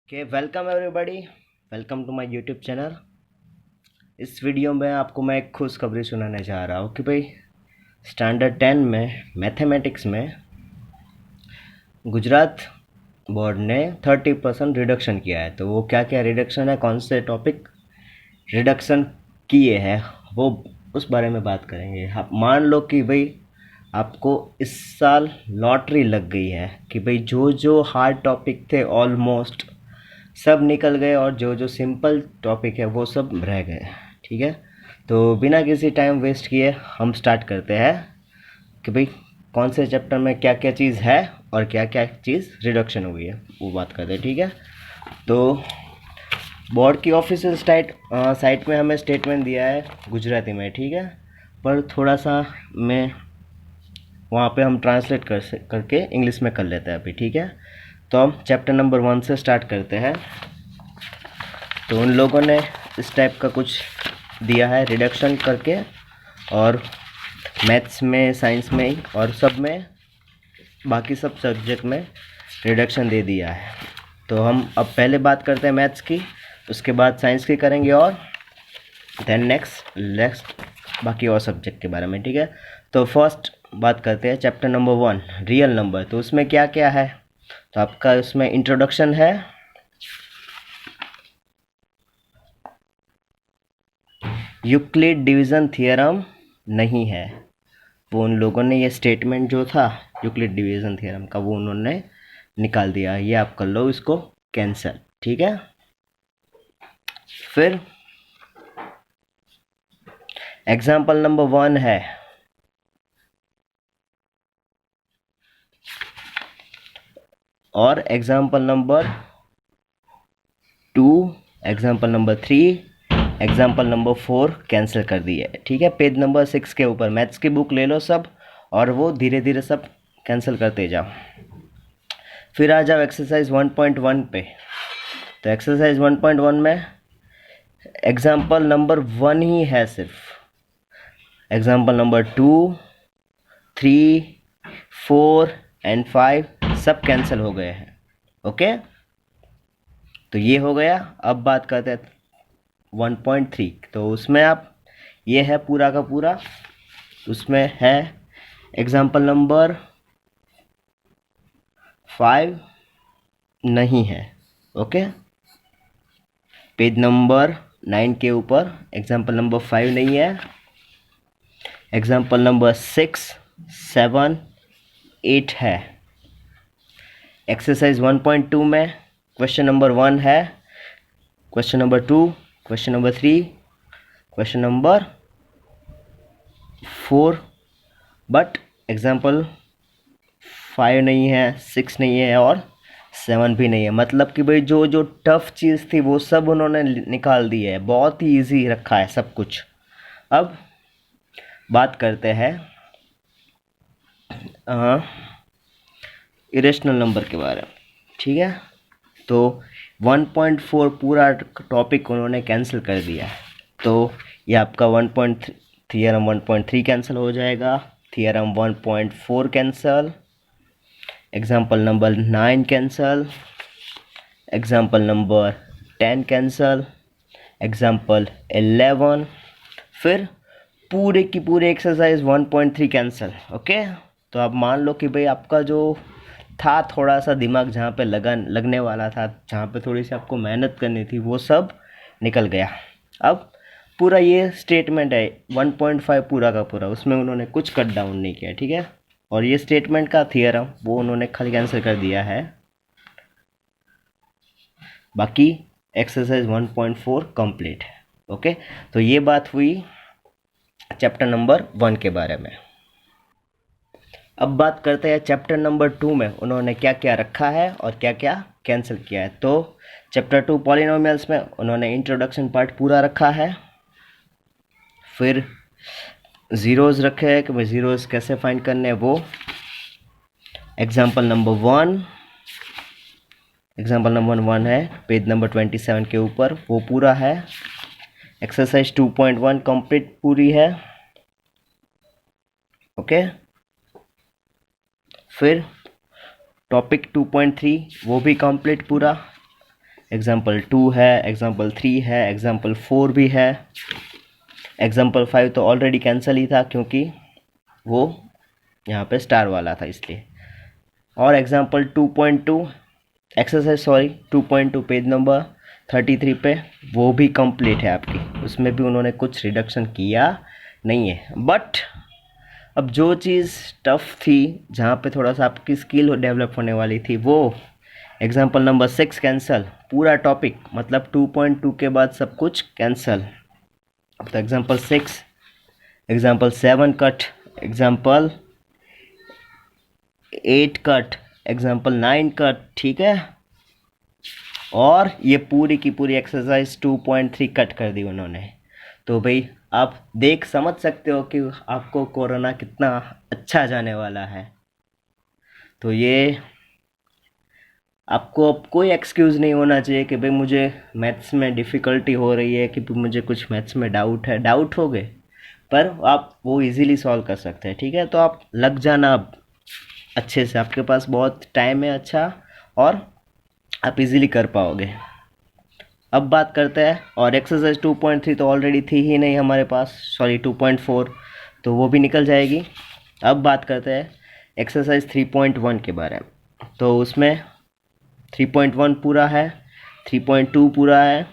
Okay, welcome everybody. Welcome to my YouTube channel. इस video में आपको मैं एक खुशखबरी सुनाने जा रहा हूँ कि भाई स्टैंडर्ड 10 में मैथमेटिक्स में गुजरात बोर्ड ने 30% रिडक्शन किया है। तो वो क्या क्या रिडक्शन है, कौन से टॉपिक रिडक्शन किए हैं, वो उस बारे में बात करेंगे। आप मान लो कि भाई आपको इस साल लॉटरी लग गई है कि भाई जो जो हार्ड टॉपिक थे ऑलमोस्ट सब निकल गए और जो जो सिंपल टॉपिक है वो सब रह गए। ठीक है, तो बिना किसी टाइम वेस्ट किए हम स्टार्ट करते हैं कि भाई कौन से चैप्टर में क्या क्या चीज़ है और क्या क्या चीज़ रिडक्शन हुई है, वो बात करते हैं। ठीक है, तो बोर्ड की ऑफिशियल साइट में हमें स्टेटमेंट दिया है गुजराती में। ठीक है, पर थोड़ा सा मैं वहाँ पे हम ट्रांसलेट करके इंग्लिश में कर लेते हैं अभी। ठीक है, तो हम चैप्टर नंबर 1 से स्टार्ट करते हैं। तो उन लोगों ने इस टाइप का कुछ दिया है रिडक्शन करके, और मैथ्स में, साइंस में और सब में, बाकी सब सब्जेक्ट में रिडक्शन दे दिया है। तो हम अब पहले बात करते हैं मैथ्स की, उसके बाद साइंस की करेंगे और देन नेक्स्ट बाकी और सब्जेक्ट के बारे में। ठीक है, तो फर्स्ट बात करते हैं चैप्टर नंबर 1 रियल नंबर। तो उसमें क्या क्या है, तो आपका उसमें इंट्रोडक्शन है, यूक्लिड डिवीज़न थियरम नहीं है। वो उन लोगों ने ये स्टेटमेंट जो था यूक्लिड डिवीज़न थ्योरम का, वो उन्होंने निकाल दिया। ये आप कर लो इसको कैंसिल। ठीक है, फिर एग्जाम्पल नंबर 1 है, और example number 2, example number 3, example number 4 cancel कर दिए। ठीक है, पेज नंबर 6 के ऊपर मैथ्स की बुक ले लो सब, और वो धीरे धीरे सब कैंसिल करते जाओ। फिर आ जाओ एक्सरसाइज 1.1 पे। तो एक्सरसाइज 1.1 में एग्जाम्पल नंबर 1 ही है सिर्फ। एग्जाम्पल नंबर 2, 3, 4 एंड 5 सब कैंसिल हो गए हैं। ओके, तो ये हो गया। अब बात करते हैं 1.3। तो उसमें आप, ये है पूरा का पूरा, उसमें है एग्जाम्पल नंबर 5 नहीं है। ओके, पेज नंबर 9 के ऊपर एग्जाम्पल नंबर 5 नहीं है। एग्जाम्पल नंबर 6, 7, 8 है। एक्सरसाइज 1.2 में क्वेश्चन नंबर 1 है, question number 2, question number 3, question number 4, but example 5 नहीं है, 6 नहीं है और 7 भी नहीं है। मतलब कि भाई जो जो टफ चीज़ थी वो सब उन्होंने निकाल दी है, बहुत ही इजी रखा है सब कुछ। अब बात करते हैं इरेशनल नंबर के बारे में। ठीक है, तो 1.4 पूरा टॉपिक उन्होंने कैंसिल कर दिया है। तो ये आपका 1.3 थियरम 1.3 कैंसिल हो जाएगा, theorem 1.4 cancel, example number 9 cancel, example number 10 cancel, example 11, फिर पूरे की पूरी एक्सरसाइज 1.3 कैंसिल। ओके, तो आप मान लो कि भाई आपका जो था थोड़ा सा दिमाग जहाँ पे लगने वाला था, जहाँ पे थोड़ी सी आपको मेहनत करनी थी, वो सब निकल गया। अब पूरा ये स्टेटमेंट है 1.5 पूरा का पूरा, उसमें उन्होंने कुछ कट डाउन नहीं किया। ठीक है, और ये स्टेटमेंट का थियरम वो उन्होंने खाली कैंसिल कर दिया है। बाकी एक्सरसाइज 1.4 कंप्लीट है। ओके, तो ये बात हुई चैप्टर नंबर 1 के बारे में। अब बात करते हैं चैप्टर नंबर 2 में उन्होंने क्या क्या रखा है और क्या क्या कैंसिल किया है। तो चैप्टर 2 पॉलिनोमियल्स में उन्होंने इंट्रोडक्शन पार्ट पूरा रखा है, फिर ज़ीरोज़ रखे हैं कि भाई ज़ीरोज़ कैसे फाइंड करने हैं वो। एग्जाम्पल नंबर 1 है पेज नंबर 27 के ऊपर, वो पूरा है। एक्सरसाइज 2.1 कंप्लीट पूरी है। ओके, फिर टॉपिक 2.3 वो भी कंप्लीट पूरा। एग्जाम्पल 2 है, एग्जाम्पल 3 है, एग्जाम्पल 4 भी है। एग्जाम्पल 5 तो ऑलरेडी कैंसिल ही था क्योंकि वो यहाँ पे स्टार वाला था इसलिए। और एग्जाम्पल 2.2 एक्सरसाइज 2.2 पेज नंबर 33 पे वो भी कंप्लीट है आपकी, उसमें भी उन्होंने कुछ रिडक्शन किया नहीं है। बट अब जो चीज़ टफ थी, जहाँ पे थोड़ा सा आपकी स्किल डेवलप होने वाली थी, वो एग्जाम्पल नंबर 6 कैंसल, पूरा टॉपिक, मतलब 2.2 के बाद सब कुछ कैंसल। तो example 6, example 7 cut, example 8 cut, example 9 cut, ठीक है। और ये पूरी की पूरी एक्सरसाइज 2.3 कट कर दी उन्होंने। तो भाई आप देख समझ सकते हो कि आपको कोरोना कितना अच्छा जाने वाला है। तो ये आपको अब कोई एक्सक्यूज़ नहीं होना चाहिए कि भाई मुझे मैथ्स में डिफ़िकल्टी हो रही है, कि मुझे कुछ मैथ्स में डाउट है। डाउट हो गए पर आप वो इजीली सॉल्व कर सकते हैं, ठीक है। तो आप लग जाना अब अच्छे से, आपके पास बहुत टाइम है अच्छा, और आप इजीली कर पाओगे। अब बात करते हैं, और एक्सरसाइज 2.3 तो ऑलरेडी थी ही नहीं हमारे पास, 2.4, तो वो भी निकल जाएगी। अब बात करते हैं एक्सरसाइज 3.1 के बारे में। तो उसमें 3.1 पूरा है, 3.2 पूरा है,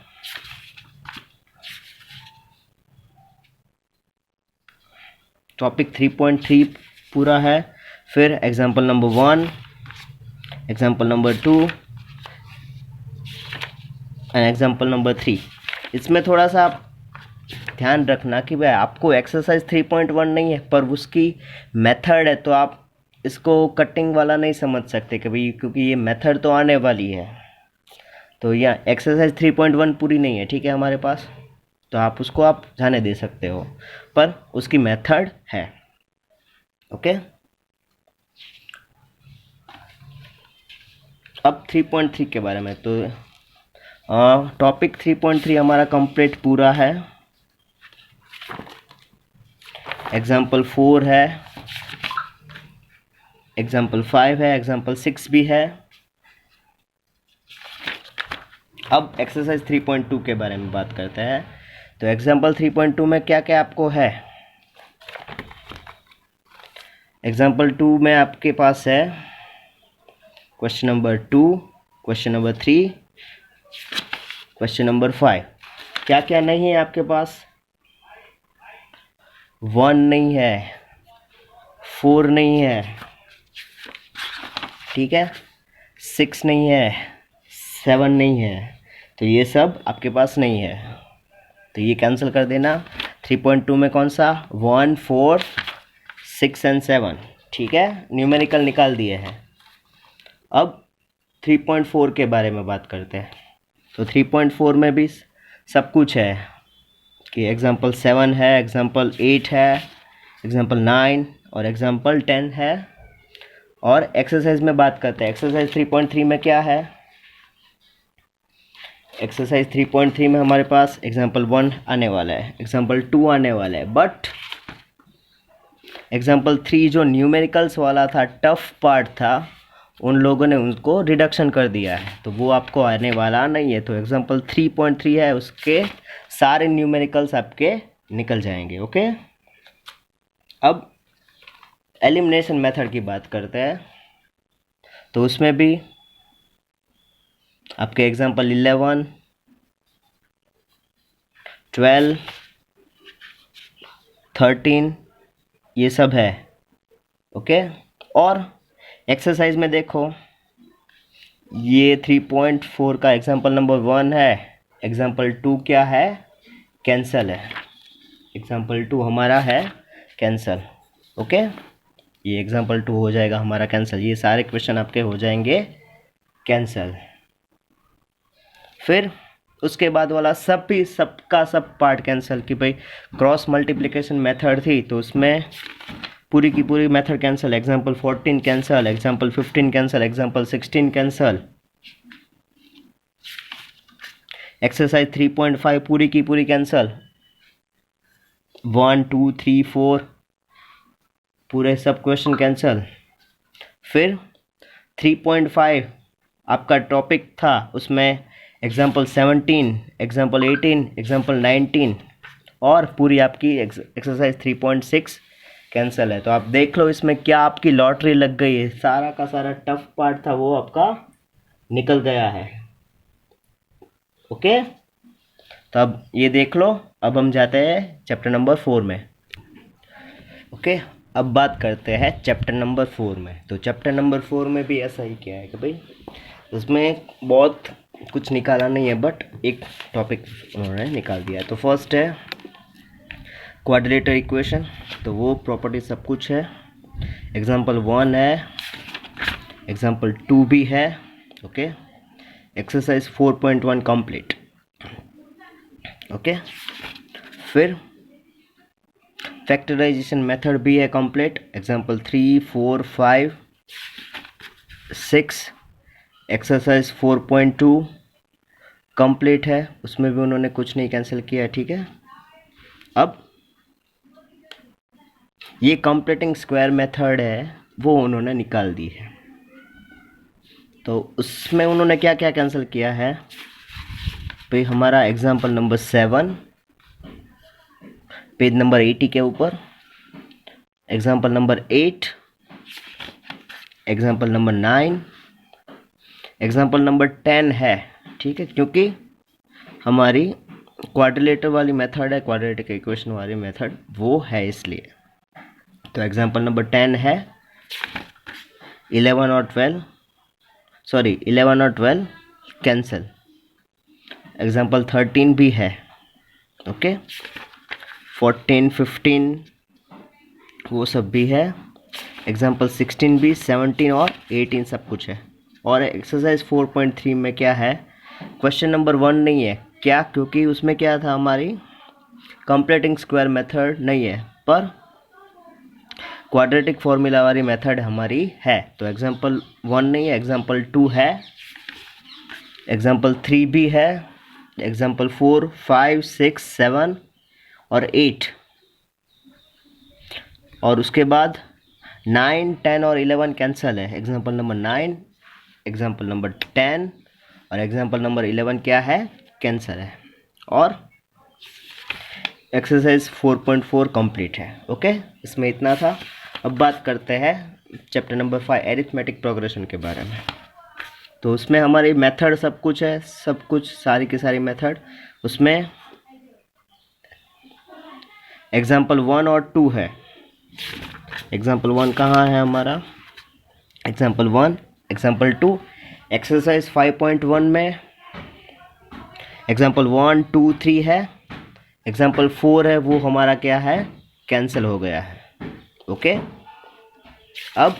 टॉपिक 3.3 पूरा है, फिर example number 1, example number 2 and example number 3। इसमें थोड़ा सा आप ध्यान रखना कि भाई आपको एक्सरसाइज 3.1 नहीं है पर उसकी मेथड है, तो आप इसको कटिंग वाला नहीं समझ सकते कि भाई, क्योंकि ये मेथड तो आने वाली है। तो यह एक्सरसाइज 3.1 पूरी नहीं है, ठीक है, हमारे पास, तो आप उसको आप जाने दे सकते हो, पर उसकी मेथड है। ओके, अब 3.3 के बारे में। तो टॉपिक 3.3 हमारा कंप्लीट पूरा है, एग्जाम्पल 4 है, एग्जाम्पल 5 है, एग्जाम्पल 6 भी है। अब एक्सरसाइज 3.2 के बारे में बात करते हैं। तो एग्जाम्पल 3.2 में क्या क्या आपको है। एग्जाम्पल 2 में आपके पास है question number 2, question number 3, question number 5। क्या क्या नहीं है आपके पास? 1 नहीं है, 4 नहीं है, ठीक है, 6 नहीं है, 7 नहीं है, तो ये सब आपके पास नहीं है, तो ये कैंसिल कर देना। 3.2 में कौन सा? 1, 4, 6 एंड 7, ठीक है, न्यूमेरिकल निकाल दिए हैं। अब 3.4 के बारे में बात करते हैं। तो 3.4 में भी सब कुछ है कि एग्जाम्पल 7 है, एग्जाम्पल 8 है, एग्जाम्पल 9 और एग्जाम्पल 10 है। और एक्सरसाइज में बात करते हैं। एक्सरसाइज 3.3 में क्या है? एक्सरसाइज 3.3 में हमारे पास एग्जाम्पल 1 आने वाला है, एग्जाम्पल 2 आने वाला है, बट एग्जाम्पल 3 जो न्यूमेरिकल्स वाला था, टफ पार्ट था, उन लोगों ने उनको रिडक्शन कर दिया है, तो वो आपको आने वाला नहीं है। तो एग्जाम्पल 3.3 है, उसके सारे न्यूमेरिकल्स आपके निकल जाएंगे। ओके, अब एलिमिनेशन मेथड की बात करते हैं। तो उसमें भी आपके एग्जाम्पल 11, 12, 13 ये सब है। ओके, और एक्सरसाइज में देखो, ये 3.4 का एग्जाम्पल नंबर 1 है, एग्जाम्पल 2 क्या है? कैंसल है, एग्जाम्पल 2 हमारा है कैंसल। ओके, ये एग्जाम्पल 2 हो जाएगा हमारा कैंसल, ये सारे क्वेश्चन आपके हो जाएंगे कैंसल। फिर उसके बाद वाला सबका सब पार्ट कैंसिल, कि भाई क्रॉस मल्टीप्लिकेशन मेथड थी तो उसमें पूरी की पूरी method cancel. Example 14 cancel, example 15 cancel, example 16 cancel. Exercise 3.5 पूरी की पूरी कैंसिल, 1, 2, 3, 4 पूरे सब क्वेश्चन कैंसिल। फिर 3.5 आपका टॉपिक था, उसमें एग्जाम्पल 17, एग्जाम्पल 18, एग्जाम्पल 19 और पूरी आपकी एक्सरसाइज 3.6 कैंसिल है। तो आप देख लो इसमें क्या आपकी लॉटरी लग गई है, सारा का सारा टफ पार्ट था वो आपका निकल गया है। ओके, तो अब ये देख लो। अब हम जाते हैं चैप्टर नंबर 4 में। ओके, अब बात करते हैं चैप्टर नंबर 4 में। तो चैप्टर नंबर 4 में भी ऐसा ही किया है कि भाई उसमें बहुत कुछ निकाला नहीं है, बट एक टॉपिक उन्होंने निकाल दिया है। तो फर्स्ट है क्वाड्रिलेटरल इक्वेशन, तो वो प्रॉपर्टी सब कुछ है। एग्जाम्पल 1 है, एग्जाम्पल 2 भी है। Okay, exercise 4.1 complete. ओके, फिर फैक्टराइजेशन मेथड भी है कंप्लीट। एग्जाम्पल 3, 4, 5, 6, एक्सरसाइज 4.2 कंप्लीट है, उसमें भी उन्होंने कुछ नहीं कैंसिल किया है। ठीक है, अब ये कंप्लीटिंग स्क्वायर मेथड है वो उन्होंने निकाल दी है। तो उसमें उन्होंने क्या क्या कैंसिल किया है भाई, हमारा एग्जाम्पल नंबर 7 पेज नंबर 80 के ऊपर, example number 8, example number 9, example number 10 है। ठीक है, क्योंकि हमारी क्वाड्रिलेटर वाली मेथड है, क्वाड्रेटिक इक्वेशन वाली मेथड वो है इसलिए। तो एग्जाम्पल नंबर 10 है 11 और 12 कैंसिल। एग्जाम्पल 13 भी है। ओके, 14, 15 वो सब भी है। एग्जाम्पल 16 भी, 17 और 18 सब कुछ है। और एक्सरसाइज 4.3 में क्या है, क्वेश्चन नंबर 1 नहीं है। क्या, क्योंकि उसमें क्या था, हमारी कंप्लीटिंग स्क्वायर मेथड नहीं है, पर क्वाड्रेटिक फॉर्मूला वाली मेथड हमारी है। तो एग्जाम्पल 1 नहीं है, एग्जाम्पल 2 है, एग्जाम्पल 3 भी है, एग्जाम्पल 4, 5, 6, 7 और 8, और उसके बाद 9, 10 और 11 कैंसिल है। एग्जाम्पल नंबर 9, एग्जाम्पल नंबर 10 और एग्जाम्पल नंबर 11 क्या है, कैंसिल है। और एक्सरसाइज 4.4 कंप्लीट है। ओके, इसमें इतना था। अब बात करते हैं चैप्टर नंबर 5 एरिथमेटिक प्रोग्रेशन के बारे में। तो उसमें हमारी मेथड सब कुछ है, सब कुछ सारी की सारी मेथड उसमें एग्जाम्पल 1 और 2 है। एग्जाम्पल 1 कहाँ है हमारा, एग्जाम्पल 1, एग्जाम्पल 2, एक्सरसाइज 5.1 में एग्जाम्पल 1, 2, 3 है। एग्जाम्पल 4 है वो हमारा क्या है, कैंसिल हो गया है। ओके, अब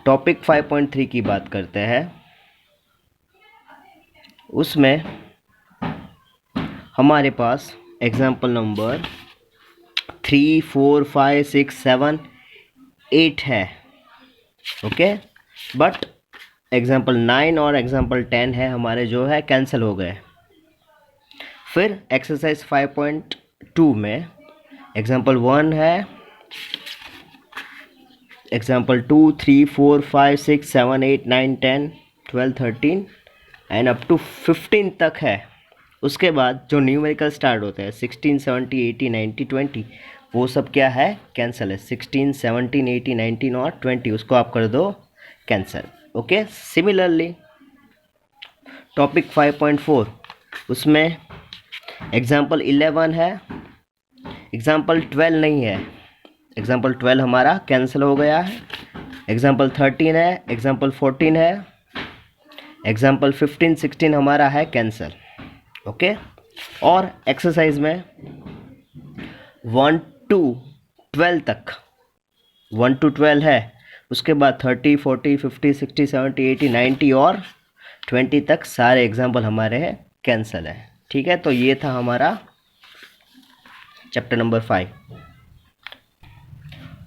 टॉपिक 5.3 की बात करते हैं। उसमें हमारे पास एग्जाम्पल नंबर 3, 4, 5, 6, 7, 8 है। ओके, बट एग्जाम्पल 9 और एग्जाम्पल 10 है हमारे जो है कैंसिल हो गए। फिर एक्सरसाइज 5.2 में एग्जाम्पल 1 है, एग्जाम्पल 2, 3, 4, 5, 6, 7, 8, 9, 10, 12, 13 एंड अप टू 15 तक है। उसके बाद जो न्यूमेरिकल स्टार्ट होते हैं 16, 70, 80, 90, 20 वो सब क्या है, कैंसिल है। 16, 17, 18, 19 और 20 उसको आप कर दो कैंसिल। ओके, सिमिलरली टॉपिक 5.4 उसमें एग्जाम्पल 11 है, एग्जाम्पल 12 नहीं है। एग्जाम्पल 12 हमारा कैंसिल हो गया है। एग्जाम्पल 13 है, एग्जाम्पल 14 है, एग्जाम्पल 15, 16 हमारा है कैंसिल। ओके, और एक्सरसाइज में 1 to 12 तक, 1 to 12 है। उसके बाद 30, 40, 50, 60, 70, 80, 90 और 20 तक सारे एग्जाम्पल हमारे हैं कैंसिल है। ठीक है, तो ये था हमारा चैप्टर नंबर 5।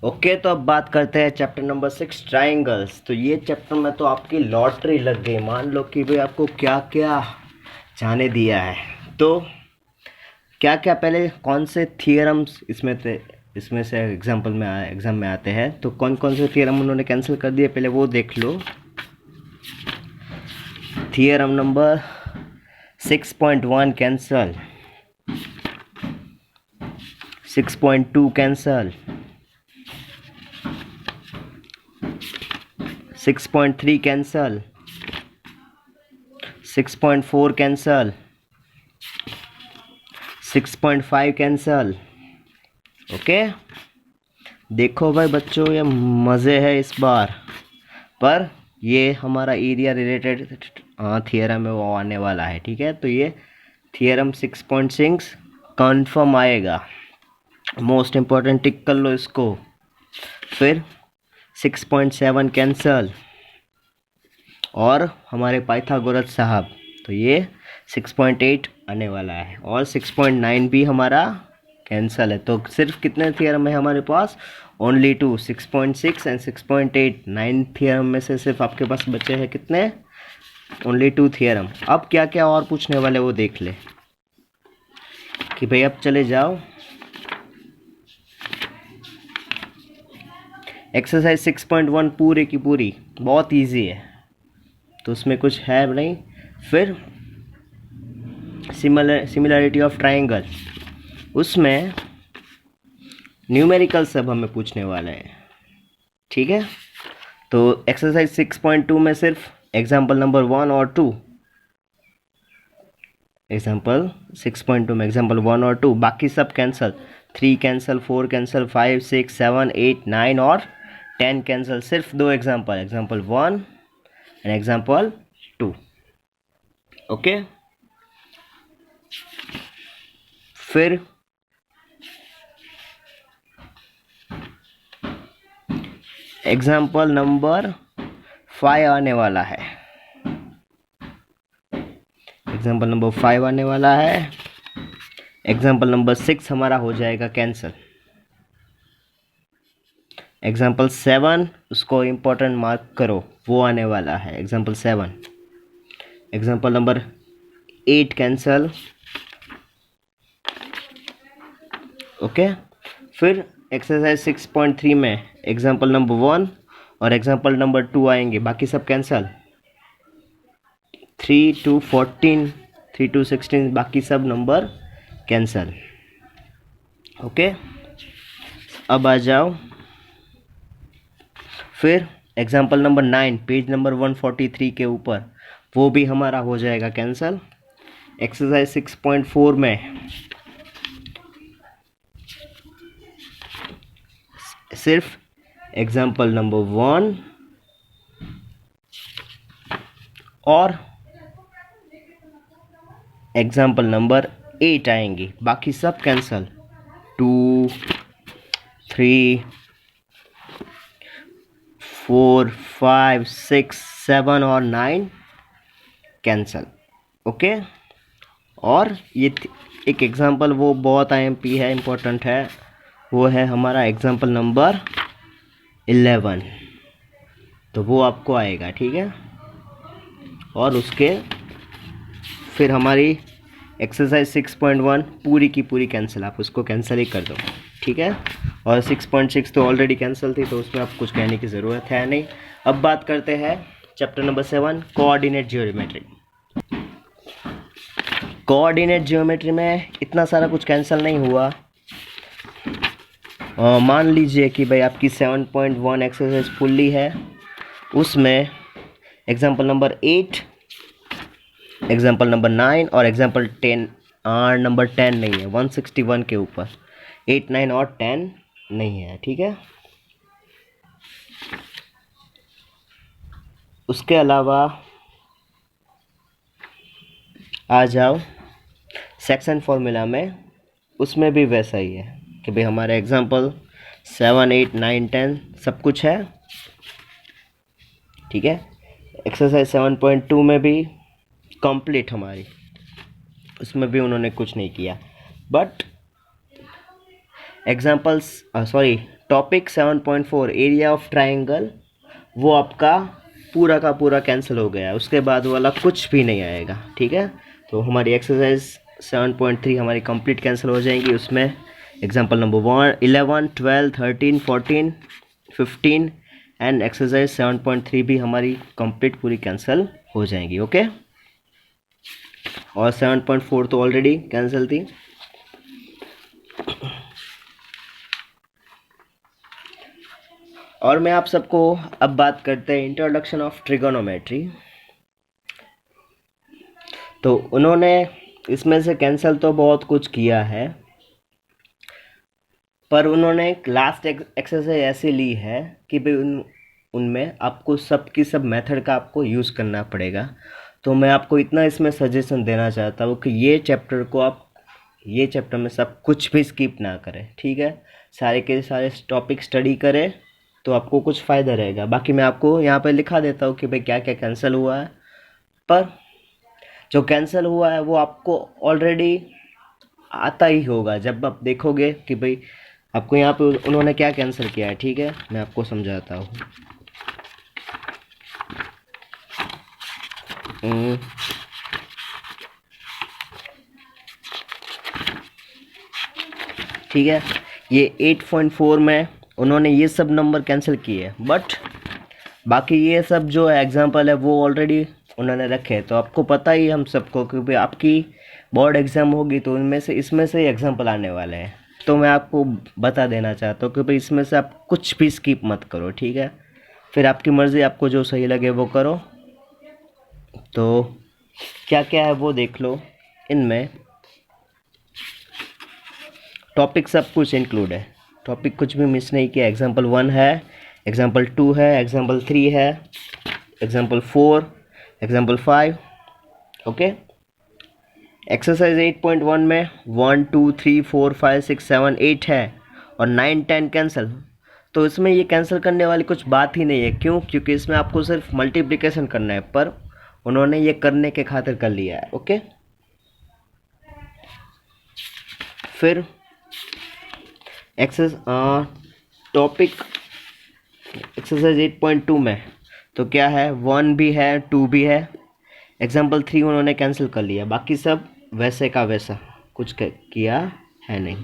ओके, तो अब बात करते हैं चैप्टर नंबर 6 ट्राइंगल्स। तो ये चैप्टर में तो आपकी लॉटरी लग गई, मान लो कि भाई आपको क्या क्या जाने दिया है। तो क्या क्या, पहले कौन से थियरम्स इसमें से एग्जाम में आते हैं, तो कौन कौन से थियरम उन्होंने कैंसिल कर दिए पहले वो देख लो। Theorem number 6.1 cancel, 6.2 cancel, 6.3 cancel, 6.4 cancel, 6.5 cancel. Okay, देखो भाई बच्चों, ये मज़े है इस बार, पर ये हमारा एरिया रिलेटेड थियरम है वो आने वाला है। ठीक है, तो ये थियरम 6.6 कन्फर्म आएगा, मोस्ट इम्पॉर्टेंट, टिक कर लो इसको। फिर 6.7 कैंसल, और हमारे पाइथागोरस साहब, तो ये 6.8 आने वाला है, और 6.9 भी हमारा कैंसल है। तो सिर्फ कितने थियरम है हमारे पास? Only 2, 6.6 and 6.8। 9 थियरम में से सिर्फ आपके पास बचे हैं कितने? Only 2 theorem. अब क्या क्या और पूछने वाले वो देख ले कि भाई अब चले जाओ एक्सरसाइज 6.1 पूरी की पूरी, बहुत इजी है, तो उसमें कुछ है नहीं। फिर सिमिलरिटी ऑफ ट्राइंगल, उसमें न्यूमेरिकल सब हमें पूछने वाले हैं। ठीक है, तो एक्सरसाइज 6.2 में सिर्फ एग्जाम्पल नंबर 1 और 2, एग्जाम्पल 6.2 में एग्जाम्पल 1 और 2, बाकी सब कैंसल। 3 कैंसल, 4 कैंसल, 5, 6, 7, 8, 9 और 10 कैंसल। सिर्फ 2 example, example 1 and example 2। Okay, फिर एग्जाम्पल नंबर 5 आने वाला है, एग्जाम्पल नंबर 5 आने वाला है। एग्जाम्पल नंबर 6 हमारा हो जाएगा कैंसल। एग्जाम्पल 7, उसको इम्पोर्टेंट मार्क करो, वो आने वाला है, example 7। Example number 8 cancel. Okay, फिर एक्सरसाइज 6.3 में एग्जाम्पल नंबर 1 और एग्जाम्पल नंबर 2 आएंगे, बाकी सब कैंसल। 3 to 14, 3 to 16, बाकी सब नंबर कैंसल। ओके, अब आ जाओ फिर एग्जाम्पल नंबर 9 पेज नंबर 143 के ऊपर, वो भी हमारा हो जाएगा कैंसल। एक्सरसाइज 6.4 में सिर्फ एग्जाम्पल नंबर 1 और एग्जाम्पल नंबर 8 आएंगे, बाकी सब कैंसल। 2, 3, 4, 5, 6, 7 और 9 कैंसल। ओके, और ये एक एग्जाम्पल वो बहुत IMP है, इम्पोर्टेंट है, वो है हमारा एग्जाम्पल नंबर 11, तो वो आपको आएगा। ठीक है, और उसके फिर हमारी एक्सरसाइज 6.1 पूरी की पूरी कैंसिल, आप उसको कैंसिल ही कर दो। ठीक है, और 6.6 तो ऑलरेडी कैंसिल थी, तो उसमें आप कुछ कहने की ज़रूरत है नहीं। अब बात करते हैं chapter number 7, coordinate geometry. Coordinate geometry में इतना सारा कुछ कैंसिल नहीं हुआ। मान लीजिए कि भाई आपकी 7.1 एक्सरसाइज फुल्ली है, उसमें एग्जाम्पल नंबर 8, एग्जाम्पल नंबर 9 और एग्जाम्पल 10 नंबर 10 नहीं है, 161 के ऊपर 8, 9 और 10 नहीं है। ठीक है, उसके अलावा आ जाओ सेक्शन फॉर्मूला में, उसमें भी वैसा ही है कि भाई हमारे एग्जाम्पल 7, 8, 9, 10 सब कुछ है। ठीक है, एक्सरसाइज 7.2 में भी कंप्लीट हमारी, उसमें भी उन्होंने कुछ नहीं किया। But examples topic 7.4 area of triangle, वो आपका पूरा का पूरा कैंसिल हो गया, उसके बाद वाला कुछ भी नहीं आएगा। ठीक है, तो हमारी एक्सरसाइज 7.3 हमारी कंप्लीट कैंसिल हो जाएंगी। उसमें एग्जाम्पल नंबर 11, 12, 13, 14, 15 एंड एक्सरसाइज 7.3 भी हमारी कंप्लीट पूरी कैंसिल हो जाएंगी। ओके। और 7.4 तो ऑलरेडी कैंसिल थी। और मैं आप सबको अब बात करते हैं इंट्रोडक्शन ऑफ ट्रिगोनोमेट्री। तो उन्होंने इसमें से कैंसिल तो बहुत कुछ किया है, पर उन्होंने एक लास्ट एक्सरसाइज ऐसी ली है कि भाई उनमें आपको सब की सब मेथड का आपको यूज़ करना पड़ेगा। तो मैं आपको इतना इसमें सजेशन देना चाहता हूँ कि ये चैप्टर में सब कुछ भी स्किप ना करें, ठीक है। सारे के सारे टॉपिक स्टडी करें तो आपको कुछ फ़ायदा रहेगा। बाकी मैं आपको यहाँ पे लिखा देता हूँ कि भाई क्या क्या कैंसिल हुआ है, पर जो कैंसिल हुआ है वो आपको ऑलरेडी आता ही होगा जब आप देखोगे कि भाई आपको यहाँ पे उन्होंने क्या कैंसिल किया है, ठीक है। मैं आपको समझाता हूँ। ठीक है, ये 8.4 में उन्होंने ये सब नंबर कैंसिल किए, बट बाकी ये सब जो एग्जाम्पल है वो ऑलरेडी उन्होंने रखे। तो आपको पता ही हम सबको कि भाई आपकी बोर्ड एग्ज़ाम होगी तो उनमें से इसमें से एग्जाम्पल आने वाले हैं। तो मैं आपको बता देना चाहता हूँ कि भाई इसमें से आप कुछ भी स्किप मत करो, ठीक है। फिर आपकी मर्ज़ी, आपको जो सही लगे वो करो। तो क्या क्या है वो देख लो। इनमें टॉपिक सब कुछ इंक्लूड है, टॉपिक कुछ भी मिस नहीं किया। एग्जाम्पल 1 है, एग्जाम्पल 2 है, एग्जाम्पल 3 है, एग्जाम्पल 4, एग्जाम्पल 5। ओके। एक्सरसाइज 8.1 में 1 2 3 4 5 6 7 8 है और 9 10 कैंसिल। तो इसमें ये कैंसिल करने वाली कुछ बात ही नहीं है। क्यों? क्योंकि इसमें आपको सिर्फ मल्टीप्लिकेशन करना है, पर उन्होंने ये करने के खातिर कर लिया है। ओके। फिर टॉपिक एक्सरसाइज 8.2 में तो क्या है, 1 भी है 2 भी है। एग्जाम्पल 3 उन्होंने कैंसिल कर लिया, बाकी सब वैसे का वैसा, कुछ किया है नहीं।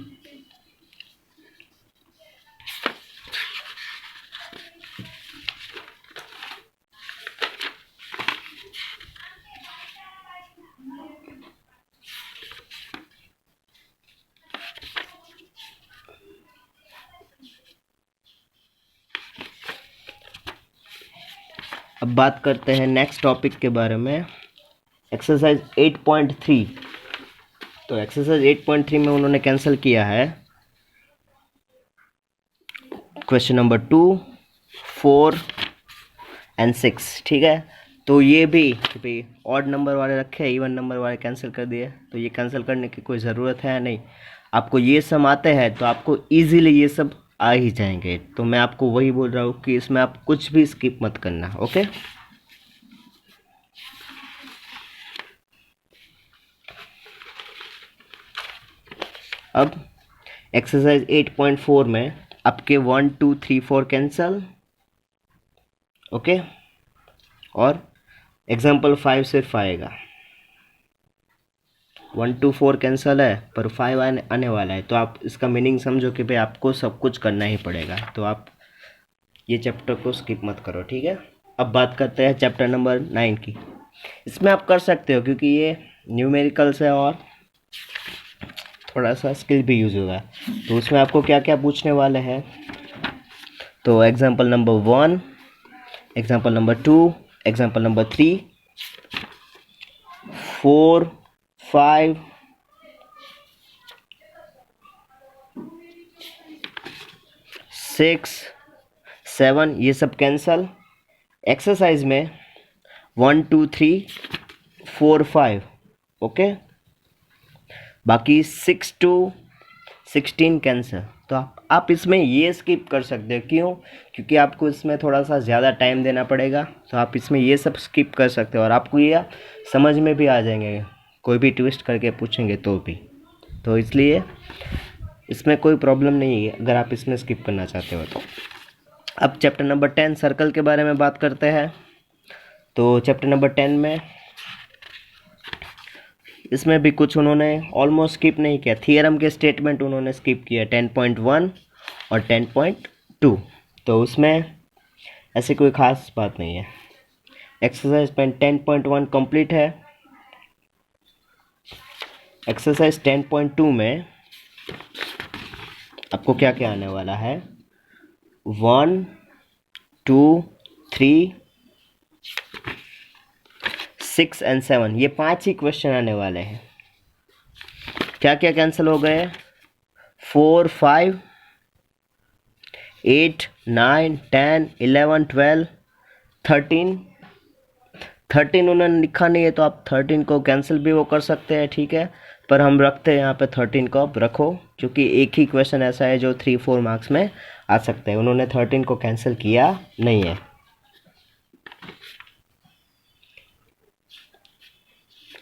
अब बात करते हैं नेक्स्ट टॉपिक के बारे में, एक्सरसाइज 8.3। तो एक्सरसाइज 8.3 में उन्होंने कैंसिल किया है क्वेश्चन नंबर 2, 4 एंड 6, ठीक है। तो ये भी भाई ऑड नंबर वाले रखे, इवन नंबर वाले कैंसिल कर दिए। तो ये कैंसिल करने की कोई ज़रूरत है नहीं। आपको ये सब आते हैं तो आपको इजीली ये सब आ ही जाएंगे। तो मैं आपको वही बोल रहा हूँ कि इसमें आप कुछ भी स्किप मत करना। ओके। अब एक्सरसाइज 8.4 में आपके 1 2 3 4 कैंसल। ओके। और एग्जाम्पल 5 सिर्फ आएगा। 1 2 4 कैंसल है पर 5 आने वाला है। तो आप इसका मीनिंग समझो कि भाई आपको सब कुछ करना ही पड़ेगा। तो आप ये चैप्टर को स्किप मत करो, ठीक है। अब बात करते हैं चैप्टर नंबर 9 की। इसमें आप कर सकते हो क्योंकि ये न्यूमेरिकल्स है और थोड़ा सा स्किल भी यूज़ होगा। तो उसमें आपको क्या क्या पूछने वाले हैं, तो example number 1, example number 2, example number 3, 4, 5, 6, 7 ये सब कैंसल। एक्सरसाइज में 1 2 3 4 5। ओके। बाकी 6 to 16 कैंसल। तो आप इसमें ये स्किप कर सकते हो। क्यों? क्योंकि आपको इसमें थोड़ा सा ज़्यादा टाइम देना पड़ेगा। तो आप इसमें ये सब स्किप कर सकते हो और आपको ये समझ में भी आ जाएंगे, कोई भी ट्विस्ट करके पूछेंगे तो भी। तो इसलिए इसमें कोई प्रॉब्लम नहीं है अगर आप इसमें स्किप करना चाहते हो तो। अब चैप्टर नंबर 10 सर्कल के बारे में बात करते हैं। तो चैप्टर नंबर 10 में इसमें भी कुछ उन्होंने ऑलमोस्ट स्किप नहीं किया। थियरम के स्टेटमेंट उन्होंने स्किप किया 10.1 और 10.2। तो उसमें ऐसी कोई ख़ास बात नहीं है। एक्सरसाइज 10.1 कंप्लीट है। एक्सरसाइज 10.2 में आपको क्या क्या आने वाला है, 1 2 3 6 एंड 7, ये 5 ही क्वेश्चन आने वाले हैं। क्या क्या कैंसिल हो गए, 4 5 8 9 10 11 12 13 उन्होंने लिखा नहीं है तो आप 13 को कैंसिल भी वो कर सकते हैं, ठीक है, पर हम रखते हैं यहाँ पे 13 को आप रखो, क्योंकि एक ही क्वेश्चन ऐसा है जो 3-4 मार्क्स में आ सकते हैं। उन्होंने 13 को कैंसिल किया नहीं है।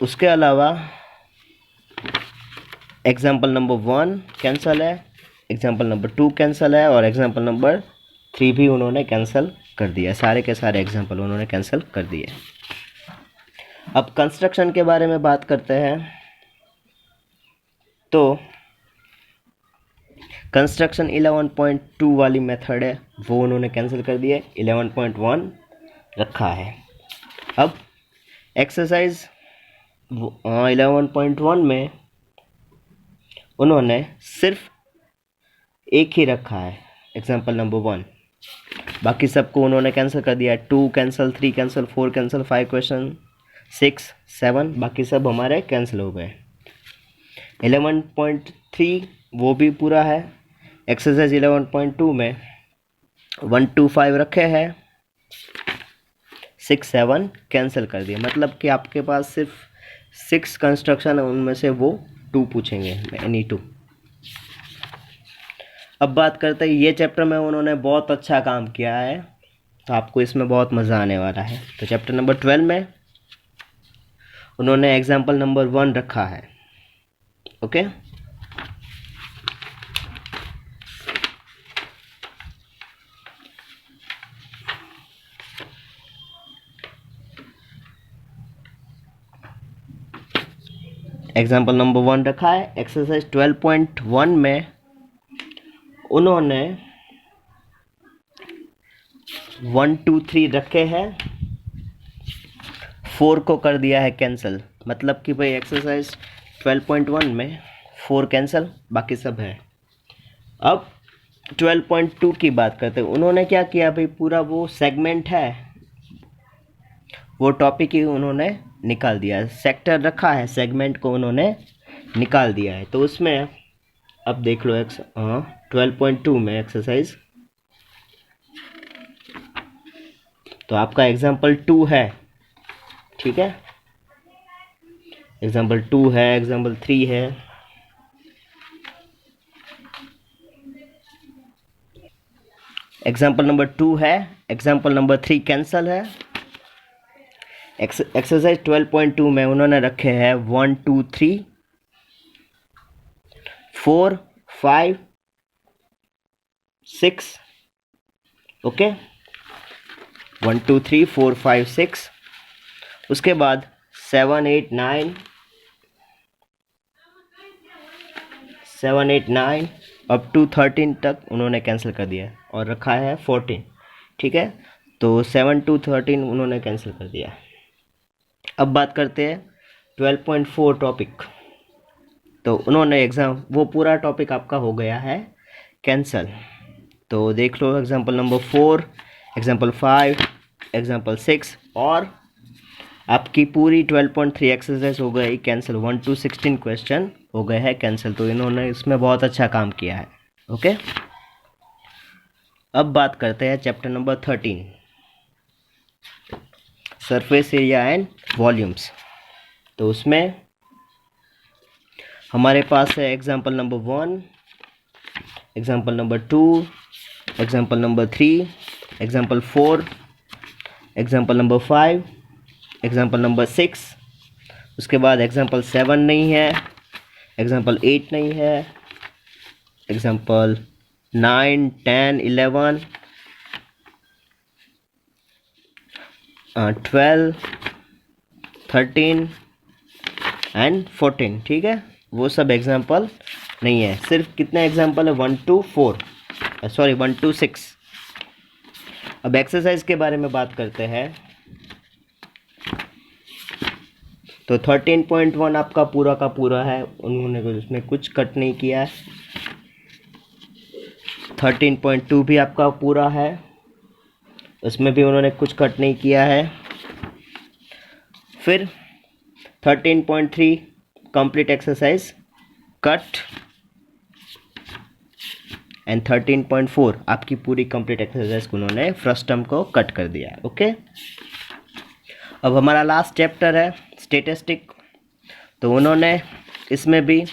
उसके अलावा एग्जाम्पल नंबर 1 कैंसिल है, एग्जाम्पल नंबर 2 कैंसिल है और एग्जाम्पल नंबर 3 भी उन्होंने कैंसिल कर दिया। सारे के सारे एग्जाम्पल उन्होंने कैंसिल कर दिए। अब कंस्ट्रक्शन के बारे में बात करते हैं। तो कंस्ट्रक्शन 11.2 वाली मेथड है वो उन्होंने कैंसिल कर दिया, 11.1 रखा है। अब एक्सरसाइज 11.1 में उन्होंने सिर्फ एक ही रखा है, एग्जाम्पल नंबर 1, बाकी सबको उन्होंने कैंसिल कर दिया। 2 कैंसिल, 3 कैंसिल, 4 कैंसिल, 5 क्वेश्चन, 6 7 बाकी सब हमारे कैंसिल हो गए। 11.3 वो भी पूरा है। एक्सरसाइज 11.2 में 1 2 5 रखे हैं, 6 7 कैंसिल कर दिए, मतलब कि आपके पास सिर्फ 6 कंस्ट्रक्शन है, उनमें से वो 2 पूछेंगे, एनी 2। अब बात करते हैं, ये चैप्टर में उन्होंने बहुत अच्छा काम किया है तो आपको इसमें बहुत मज़ा आने वाला है। तो चैप्टर नंबर 12 में उन्होंने एग्जाम्पल नंबर 1 रखा है, ओके। एग्जाम्पल नंबर 1 रखा है। एक्सरसाइज 12.1 में उन्होंने 1 2 3 रखे हैं, 4 को कर दिया है कैंसिल, मतलब कि भाई एक्सरसाइज 12.1 में 4 कैंसिल, बाकी सब है। अब 12.2 की बात करते हैं। उन्होंने क्या किया भाई, पूरा वो सेगमेंट है वो टॉपिक ही उन्होंने निकाल दिया है। सेक्टर रखा है, सेगमेंट को उन्होंने निकाल दिया है। तो उसमें अब देख लो 12.2 में एक्सरसाइज, तो आपका एग्जाम्पल 2 है, ठीक है, एग्जाम्पल 2 है, एग्जाम्पल 3 है, एग्जाम्पल नंबर 2 है, एग्जाम्पल नंबर 3 कैंसल है। एक्सरसाइज 12.2 में उन्होंने रखे हैं 1 2 3 4 5 6, ओके, 1 2 3 4 5 6। उसके बाद 7 8 9 अप टू 13 तक उन्होंने कैंसिल कर दिया और रखा है 14, ठीक है। तो 7 to 13 उन्होंने कैंसिल कर दिया। अब बात करते हैं 12.4 टॉपिक। तो उन्होंने एग्ज़ाम वो पूरा टॉपिक आपका हो गया है कैंसिल। तो देख लो एग्जाम्पल नंबर 4, एग्जाम्पल 5, एग्जाम्पल 6 और आपकी पूरी 12.3 एक्सरसाइज हो गई कैंसिल। 1 to 16 क्वेश्चन हो गए हैं कैंसिल। तो इन्होंने इसमें बहुत अच्छा काम किया है, ओके। अब बात करते हैं chapter number 13, surface area and volumes. तो उसमें हमारे पास है example number 1, example number 2, example number 3, example 4, example number 5, example number 6। उसके बाद एग्जाम्पल 7 नहीं है, एग्जाम्पल 8 नहीं है, एग्जाम्पल 9 10 11 12 13 एंड 14, ठीक है। वो सब एग्जाम्पल नहीं है, सिर्फ कितने एग्जाम्पल है, 1 to 4, सॉरी 1 to 6। अब एक्सरसाइज के बारे में बात करते हैं। तो 13.1 आपका पूरा का पूरा है, उन्होंने उसमें कुछ कट नहीं किया है। 13.2 भी आपका पूरा है, उसमें भी उन्होंने कुछ कट नहीं किया है। फिर 13.3 कंप्लीट एक्सरसाइज कट, एंड 13.4 आपकी पूरी कंप्लीट एक्सरसाइज को उन्होंने फर्स्ट टर्म को कट कर दिया है। ओके, अब हमारा लास्ट चैप्टर है स्टैटिस्टिक। तो उन्होंने इसमें भी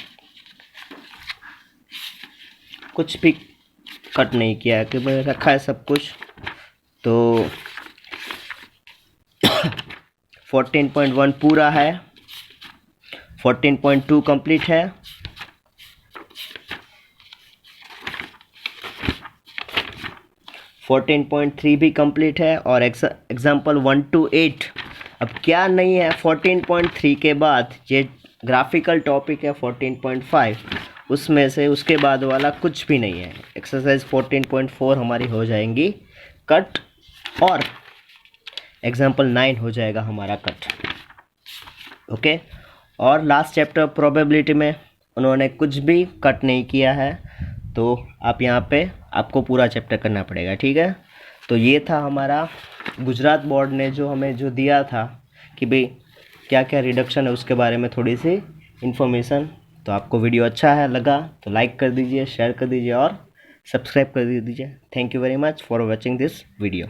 कुछ भी कट नहीं किया है, कि मैंने रखा है सब कुछ। तो 14.1 पूरा है, 14.2 कंप्लीट है, 14.3 भी कंप्लीट है, और एग्जाम्पल 1 to 8। अब क्या नहीं है 14.3 के बाद, ये ग्राफिकल टॉपिक है 14.5, उसमें से उसके बाद वाला कुछ भी नहीं है। एक्सरसाइज 14.4 हमारी हो जाएंगी कट, और एग्जाम्पल 9 हो जाएगा हमारा कट। ओके, और लास्ट चैप्टर प्रोबेबिलिटी में उन्होंने कुछ भी कट नहीं किया है, तो आप यहाँ पे आपको पूरा चैप्टर करना पड़ेगा। ठीक है, तो ये था हमारा गुजरात बोर्ड ने जो हमें जो दिया था कि भाई क्या क्या रिडक्शन है, उसके बारे में थोड़ी सी इन्फॉर्मेशन। तो आपको वीडियो अच्छा है लगा तो लाइक कर दीजिए, शेयर कर दीजिए और सब्सक्राइब कर दीजिए। Thank you very much for watching this video.